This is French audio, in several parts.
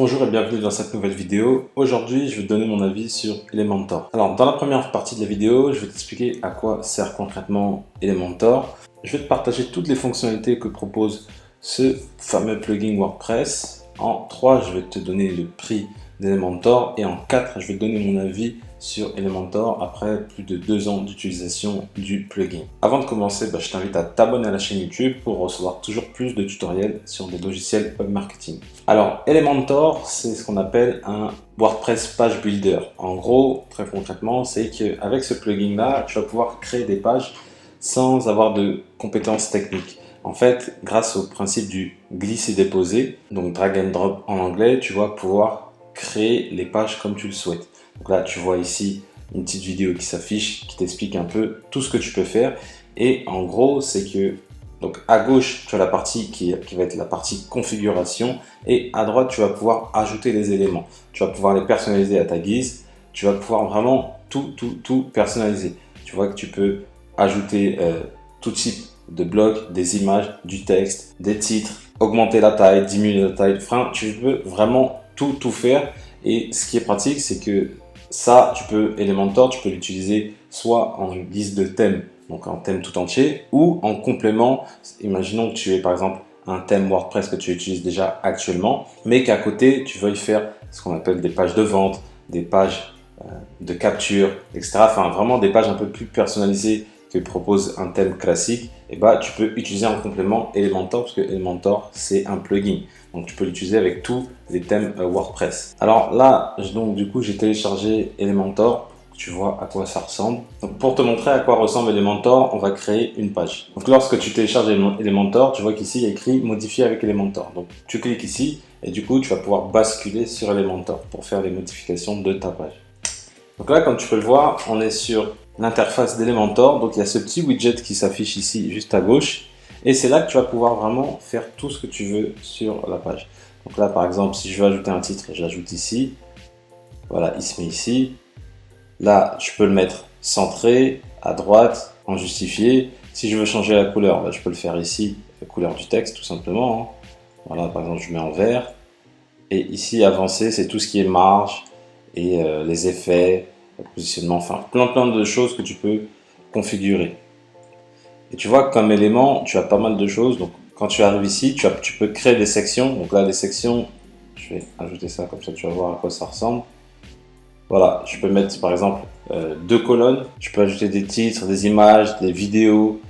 Bonjour et bienvenue dans cette nouvelle vidéo. Aujourd'hui, je vais te donner mon avis sur Elementor. Alors, dans la première partie de la vidéo, je vais t'expliquer à quoi sert concrètement Elementor. Je vais te partager toutes les fonctionnalités que propose ce fameux plugin WordPress. En 3, je vais te donner le prix d'Elementor et en 4, je vais te donner mon avis sur Elementor après plus de 2 ans d'utilisation du plugin. Avant de commencer, je t'invite à t'abonner à la chaîne YouTube pour recevoir toujours plus de tutoriels sur des logiciels web marketing. Alors, Elementor, c'est ce qu'on appelle un WordPress Page Builder. En gros, très concrètement, c'est qu'avec ce plugin-là, tu vas pouvoir créer des pages sans avoir de compétences techniques. En fait, grâce au principe du glisser-déposer, donc drag and drop en anglais, tu vas pouvoir créer les pages comme tu le souhaites. Donc là, tu vois ici une petite vidéo qui s'affiche, qui t'explique un peu tout ce que tu peux faire. Et en gros, c'est que donc à gauche, tu as la partie qui va être la partie configuration et à droite, tu vas pouvoir ajouter des éléments. Tu vas pouvoir les personnaliser à ta guise. Tu vas pouvoir vraiment tout personnaliser. Tu vois que tu peux ajouter tout type de blocs, des images, du texte, des titres, augmenter la taille, diminuer la taille. Enfin, tu peux vraiment tout faire. Et ce qui est pratique, c'est que ça, Elementor, tu peux l'utiliser soit en guise de thème, donc un thème tout entier, ou en complément. Imaginons que tu aies par exemple un thème WordPress que tu utilises déjà actuellement, mais qu'à côté, tu veuilles faire ce qu'on appelle des pages de vente, des pages de capture, etc. Enfin, vraiment des pages un peu plus personnalisées que propose un thème classique. Et tu peux utiliser en complément Elementor, parce que Elementor, c'est un plugin. Donc, tu peux l'utiliser avec tous les thèmes WordPress. Alors là, du coup, j'ai téléchargé Elementor. Tu vois à quoi ça ressemble. Donc, pour te montrer à quoi ressemble Elementor, on va créer une page. Donc, lorsque tu télécharges Elementor, tu vois qu'ici, il y a écrit « Modifier avec Elementor ». Donc, tu cliques ici et du coup, tu vas pouvoir basculer sur Elementor pour faire les modifications de ta page. Donc là, comme tu peux le voir, on est sur l'interface d'Elementor. Donc, il y a ce petit widget qui s'affiche ici, juste à gauche. Et c'est là que tu vas pouvoir vraiment faire tout ce que tu veux sur la page. Donc là, par exemple, si je veux ajouter un titre, j'ajoute ici. Voilà, il se met ici. Là, je peux le mettre centré, à droite, en justifié. Si je veux changer la couleur, je peux le faire ici, la couleur du texte, tout simplement. Voilà, par exemple, je mets en vert. Et ici, avancer, c'est tout ce qui est marge et les effets, le positionnement, enfin, plein de choses que tu peux configurer. Et tu vois, comme élément, tu as pas mal de choses. Donc, quand tu arrives ici, tu peux créer des sections. Donc là, les sections, je vais ajouter ça, comme ça tu vas voir à quoi ça ressemble. Voilà, je peux mettre par exemple 2 colonnes. Je peux ajouter des titres, des images, des vidéos,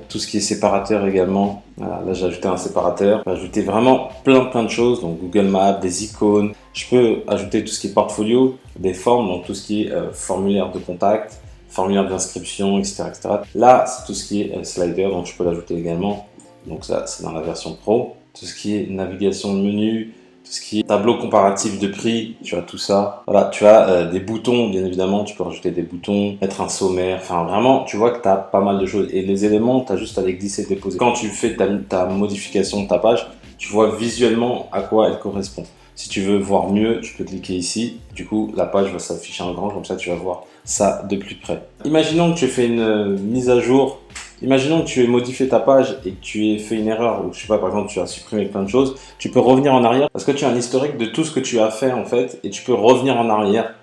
tout ce qui est séparateur également. Voilà, là, j'ai ajouté un séparateur. Je peux ajouter vraiment plein de choses. Donc, Google Maps, des icônes. Je peux ajouter tout ce qui est portfolio, des formes, donc tout ce qui est formulaire de contact, formulaire d'inscription, etc., etc. Là, c'est tout ce qui est slider, donc je peux l'ajouter également. Donc ça, c'est dans la version pro. Tout ce qui est navigation de menu, tout ce qui est tableau comparatif de prix, tu as tout ça. Voilà, tu as des boutons, bien évidemment, tu peux rajouter des boutons, mettre un sommaire, enfin vraiment, tu vois que tu as pas mal de choses. Et les éléments, tu as juste à les glisser, déposer. Quand tu fais ta modification de ta page, tu vois visuellement à quoi elle correspond. Si tu veux voir mieux, tu peux cliquer ici. Du coup, la page va s'afficher en grand, comme ça tu vas voir ça de plus près. Imaginons que tu aies fait une mise à jour. Imaginons que tu aies modifié ta page et que tu aies fait une erreur, ou je sais pas, par exemple, tu as supprimé plein de choses. Tu peux revenir en arrière parce que tu as un historique de tout ce que tu as fait en fait et tu peux revenir en arrière.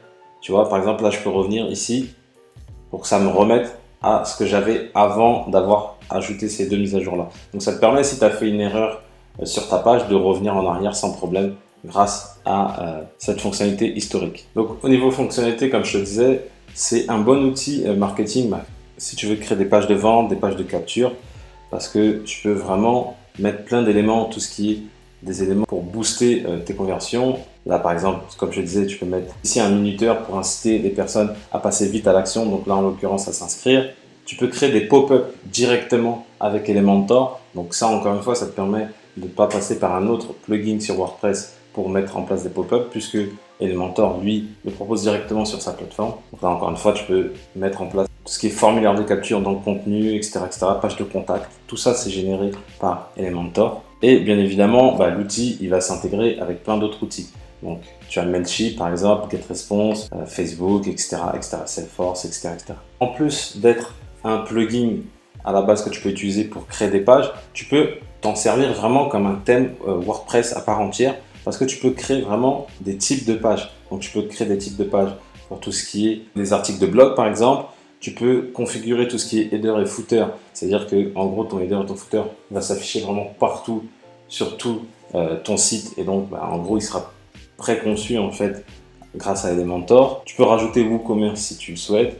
Tu vois, par exemple, là, je peux revenir ici pour que ça me remette à ce que j'avais avant d'avoir ajouté ces 2 mises à jour là. Donc, ça te permet, si tu as fait une erreur sur ta page, de revenir en arrière sans problème grâce à cette fonctionnalité historique. Donc, au niveau fonctionnalité, comme je te disais, c'est un bon outil marketing si tu veux créer des pages de vente, des pages de capture, parce que tu peux vraiment mettre plein d'éléments, tout ce qui est des éléments pour booster tes conversions. Là, par exemple, comme je disais, tu peux mettre ici un minuteur pour inciter les personnes à passer vite à l'action. Donc là, en l'occurrence, à s'inscrire. Tu peux créer des pop-up directement avec Elementor. Donc ça, encore une fois, ça te permet de ne pas passer par un autre plugin sur WordPress pour mettre en place des pop-up, puisque Elementor, lui, le propose directement sur sa plateforme. Donc là, encore une fois, tu peux mettre en place tout ce qui est formulaire de capture dans le contenu, etc., page de contact. Tout ça, c'est généré par Elementor. Et bien évidemment, l'outil, il va s'intégrer avec plein d'autres outils. Donc, tu as Mailchimp, par exemple, GetResponse, Facebook, etc., Salesforce, etc. En plus d'être un plugin à la base que tu peux utiliser pour créer des pages, tu peux t'en servir vraiment comme un thème WordPress à part entière parce que tu peux créer vraiment des types de pages. Donc tu peux créer des types de pages pour tout ce qui est des articles de blog par exemple. Tu peux configurer tout ce qui est header et footer, c'est-à-dire que en gros ton header et ton footer va s'afficher vraiment partout sur tout ton site, et donc en gros il sera préconçu en fait grâce à Elementor. Tu peux rajouter WooCommerce si tu le souhaites.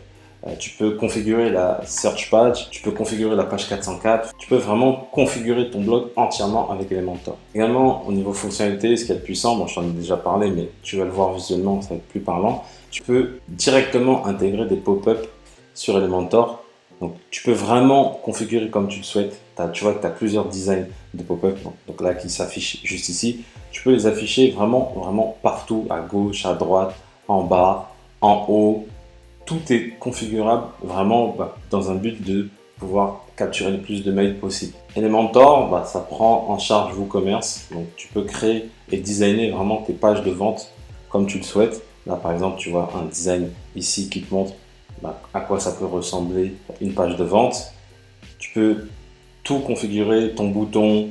Tu peux configurer la search page, tu peux configurer la page 404, tu peux vraiment configurer ton blog entièrement avec Elementor. Également, au niveau fonctionnalité, ce qui est le puissant, bon, je t'en ai déjà parlé, mais tu vas le voir visuellement, ça va être plus parlant. Tu peux directement intégrer des pop-up sur Elementor. Donc, tu peux vraiment configurer comme tu le souhaites. Tu vois que tu as plusieurs designs de pop-up, donc là qui s'affichent juste ici. Tu peux les afficher vraiment partout, à gauche, à droite, en bas, en haut. Tout est configurable vraiment dans un but de pouvoir capturer le plus de mails possible. Elementor, ça prend en charge WooCommerce, donc tu peux créer et designer vraiment tes pages de vente comme tu le souhaites. Là par exemple, tu vois un design ici qui te montre à quoi ça peut ressembler une page de vente. Tu peux tout configurer, ton bouton,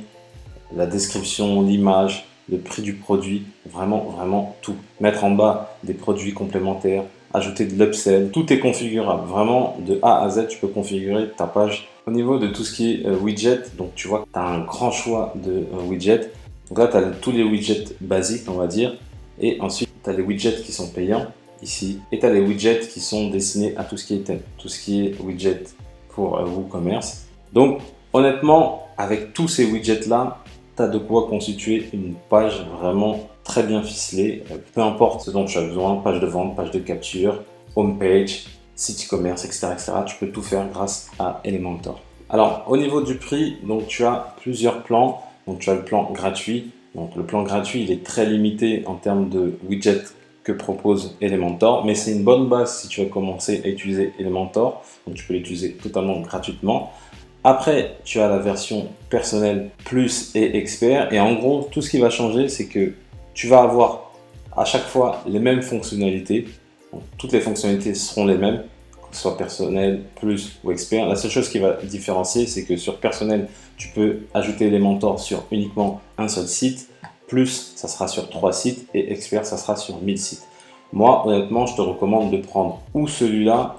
la description, l'image, le prix du produit, vraiment tout. Mettre en bas des produits complémentaires, ajouter de l'upsell, tout est configurable. Vraiment, de A à Z, tu peux configurer ta page. Au niveau de tout ce qui est widget, donc tu vois que tu as un grand choix de widgets. Donc là, tu as tous les widgets basiques, on va dire. Et ensuite, tu as les widgets qui sont payants, ici. Et tu as les widgets qui sont destinés à tout ce qui est thème, tout ce qui est widget pour WooCommerce. Donc, honnêtement, avec tous ces widgets-là, tu as de quoi constituer une page vraiment très bien ficelée, peu importe ce dont tu as besoin, page de vente, page de capture, homepage, site e-commerce, etc., etc. Tu peux tout faire grâce à Elementor. Alors, au niveau du prix, donc tu as plusieurs plans. Donc, tu as le plan gratuit. Donc, le plan gratuit, il est très limité en termes de widgets que propose Elementor, mais c'est une bonne base si tu veux commencer à utiliser Elementor. Donc, tu peux l'utiliser totalement gratuitement. Après, tu as la version personnelle plus et expert. Et en gros, tout ce qui va changer, c'est que tu vas avoir à chaque fois les mêmes fonctionnalités. Donc, toutes les fonctionnalités seront les mêmes, que ce soit personnel, plus ou expert. La seule chose qui va différencier, c'est que sur personnel, tu peux ajouter Elementor sur uniquement un seul site. Plus, ça sera sur 3 sites. Et expert, ça sera sur 1000 sites. Moi, honnêtement, je te recommande de prendre ou celui-là,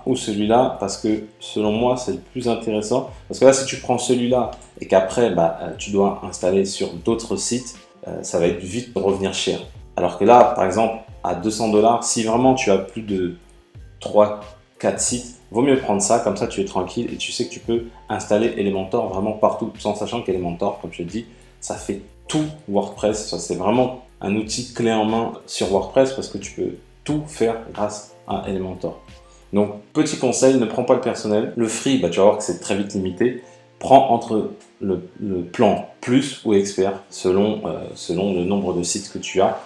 parce que selon moi, c'est le plus intéressant. Parce que là, si tu prends celui-là et qu'après, tu dois installer sur d'autres sites, ça va être vite revenir cher. Alors que là, par exemple, à 200 $, si vraiment tu as plus de 3-4 sites, vaut mieux prendre ça, comme ça tu es tranquille et tu sais que tu peux installer Elementor vraiment partout, sans sachant qu'Elementor, comme je te dis, ça fait tout WordPress. C'est vraiment un outil clé en main sur WordPress parce que tu peux tout faire grâce à Elementor. Donc, petit conseil, ne prends pas le personnel. Le free, tu vas voir que c'est très vite limité. Prends entre le plan plus ou expert selon le nombre de sites que tu as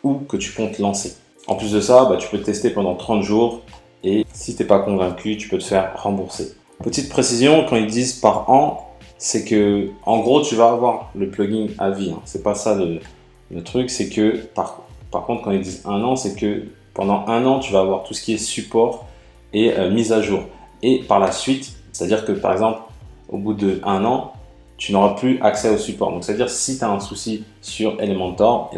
ou que tu comptes lancer. En plus de ça, tu peux tester pendant 30 jours et si tu n'es pas convaincu, tu peux te faire rembourser. Petite précision, quand ils disent par an, c'est que en gros, tu vas avoir le plugin à vie. C'est pas ça le truc, c'est que par contre, quand ils disent un an, c'est que pendant un an, tu vas avoir tout ce qui est support et mise à jour. Et par la suite, c'est-à-dire que par exemple, au bout d'un an, tu n'auras plus accès au support. Donc, c'est-à-dire si tu as un souci sur Elementor,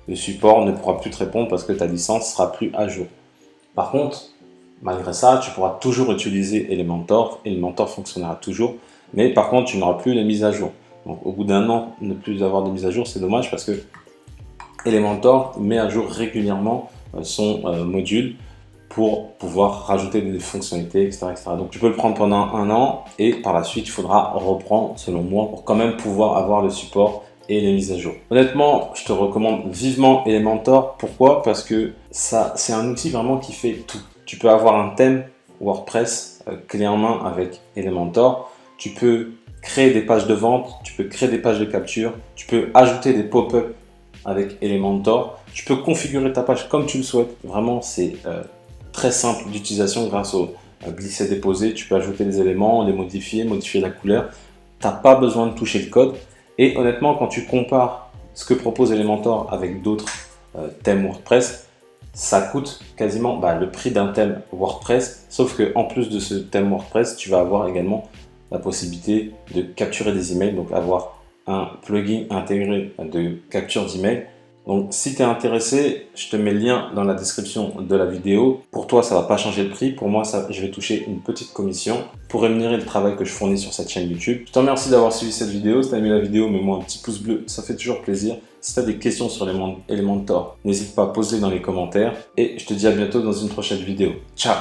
le support ne pourra plus te répondre parce que ta licence ne sera plus à jour. Par contre, malgré ça, tu pourras toujours utiliser Elementor. Elementor fonctionnera toujours. Mais par contre, tu n'auras plus les mises à jour. Donc, au bout d'un an, ne plus avoir de mise à jour, c'est dommage parce que Elementor met à jour régulièrement son module pour pouvoir rajouter des fonctionnalités, etc., etc. Donc tu peux le prendre pendant un an et par la suite il faudra reprendre selon moi pour quand même pouvoir avoir le support et les mises à jour. Honnêtement, je te recommande vivement Elementor. Pourquoi? Parce que c'est un outil vraiment qui fait tout. Tu peux avoir un thème WordPress clé en main avec Elementor. Tu peux créer des pages de vente, tu peux créer des pages de capture, tu peux ajouter des pop-up avec Elementor. Tu peux configurer ta page comme tu le souhaites. Vraiment, c'est très simple d'utilisation grâce au glisser-déposer. Tu peux ajouter des éléments, les modifier la couleur. Tu n'as pas besoin de toucher le code. Et honnêtement, quand tu compares ce que propose Elementor avec d'autres thèmes WordPress, ça coûte quasiment le prix d'un thème WordPress. Sauf qu'en plus de ce thème WordPress, tu vas avoir également la possibilité de capturer des emails, donc avoir un plugin intégré de capture d'email. Donc si tu es intéressé, je te mets le lien dans la description de la vidéo. Pour toi, ça ne va pas changer le prix. Pour moi, je vais toucher une petite commission pour rémunérer le travail que je fournis sur cette chaîne YouTube. Je te remercie d'avoir suivi cette vidéo. Si tu as aimé la vidéo, mets-moi un petit pouce bleu, ça fait toujours plaisir. Si tu as des questions sur Elementor, n'hésite pas à poser dans les commentaires. Et je te dis à bientôt dans une prochaine vidéo. Ciao!